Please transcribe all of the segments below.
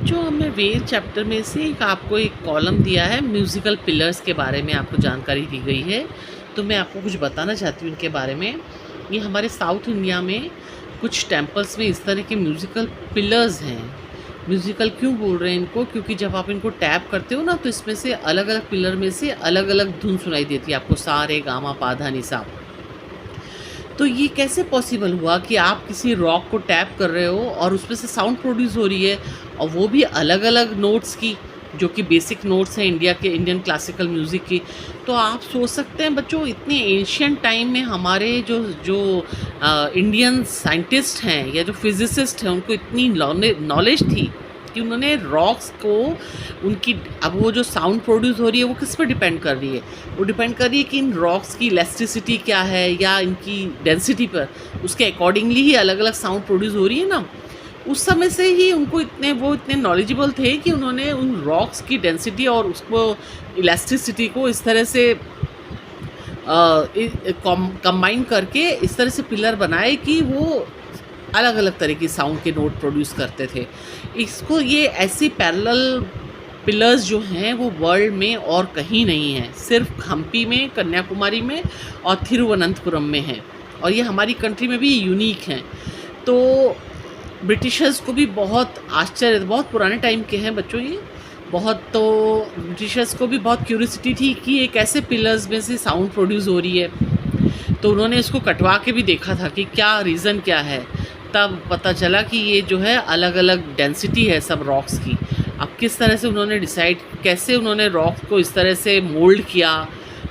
बच्चों, हमें वेद चैप्टर में से एक आपको एक कॉलम दिया है, म्यूज़िकल पिलर्स के बारे में आपको जानकारी दी गई है। तो मैं आपको कुछ बताना चाहती हूँ इनके बारे में। ये हमारे साउथ इंडिया में कुछ टेम्पल्स में इस तरह के म्यूज़िकल पिलर्स हैं। म्यूज़िकल क्यों बोल रहे हैं इनको? क्योंकि जब आप इनको टैप करते हो ना, तो इसमें से अलग-अलग पिलर में से अलग-अलग धुन सुनाई देती है आपको, सा, रे, गा, मा, पा, धा, नि, सा। तो ये कैसे पॉसिबल हुआ कि आप किसी रॉक को टैप कर रहे हो और उसमें से साउंड प्रोड्यूस हो रही है, और वो भी अलग-अलग नोट्स की, जो कि बेसिक नोट्स हैं इंडियन क्लासिकल म्यूज़िक की। तो आप सोच सकते हैं बच्चों, इतने एंशिएंट टाइम में हमारे जो जो इंडियन साइंटिस्ट हैं या जो फिज़िसिस्ट हैं, उनको इतनी नॉलेज थी कि उन्होंने रॉक्स को उनकी, अब वो जो साउंड प्रोड्यूस हो रही है वो किस पे डिपेंड कर रही है? वो डिपेंड कर रही है कि इन रॉक्स की इलास्टिसिटी क्या है या इनकी डेंसिटी पर, उसके अकॉर्डिंगली ही अलग-अलग साउंड प्रोड्यूस हो रही है ना। उस समय से ही उनको इतने नॉलेजेबल थे कि उन्होंने उन रॉक्स की डेंसिटी और उसको इलास्टिसिटी को इस तरह से कंबाइन करके इस तरह से पिलर बनाए कि वो अलग-अलग तरह की साउंड के नोट प्रोड्यूस करते थे। इसको ये ऐसी पैरेलल पिलर्स जो हैं वो वर्ल्ड में और कहीं नहीं हैं, सिर्फ हम्पी में, कन्याकुमारी में और थिरुवनंतपुरम में हैं, और ये हमारी कंट्री में भी यूनिक हैं। तो ब्रिटिशर्स को भी बहुत आश्चर्य, बहुत पुराने टाइम के हैं बच्चों ये, बहुत, तो ब्रिटिशर्स को भी बहुत क्यूरियोसिटी थी कि ये कैसे पिलर्स में से साउंड प्रोड्यूस हो रही है। तो उन्होंने इसको कटवा के भी देखा था कि क्या रीज़न क्या है। तब पता चला कि ये जो है अलग-अलग डेंसिटी है सब रॉक्स की। अब किस तरह से उन्होंने डिसाइड, कैसे उन्होंने रॉक को इस तरह से मोल्ड किया,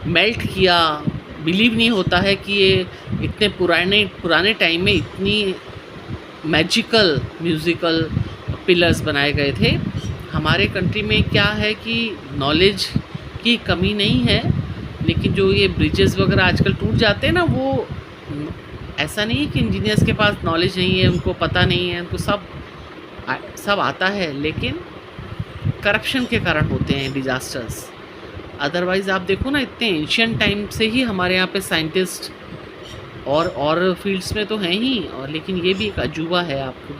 मेल्ट किया, बिलीव नहीं होता है कि ये इतने पुराने टाइम में इतनी मैजिकल म्यूज़िकल पिलर्स बनाए गए थे। हमारे कंट्री में क्या है कि नॉलेज की कमी नहीं है, लेकिन जो ये ब्रिजेस वगैरह आजकल टूट जाते हैं ना, वो ऐसा नहीं है कि इंजीनियर्स के पास नॉलेज नहीं है, उनको पता नहीं है, उनको सब आता है, लेकिन करप्शन के कारण होते हैं डिज़ास्टर्स। अदरवाइज़ आप देखो ना, इतने एंशिएंट टाइम से ही हमारे यहाँ पे साइंटिस्ट और फील्ड्स में तो हैं ही, और लेकिन ये भी एक अजूबा है आपको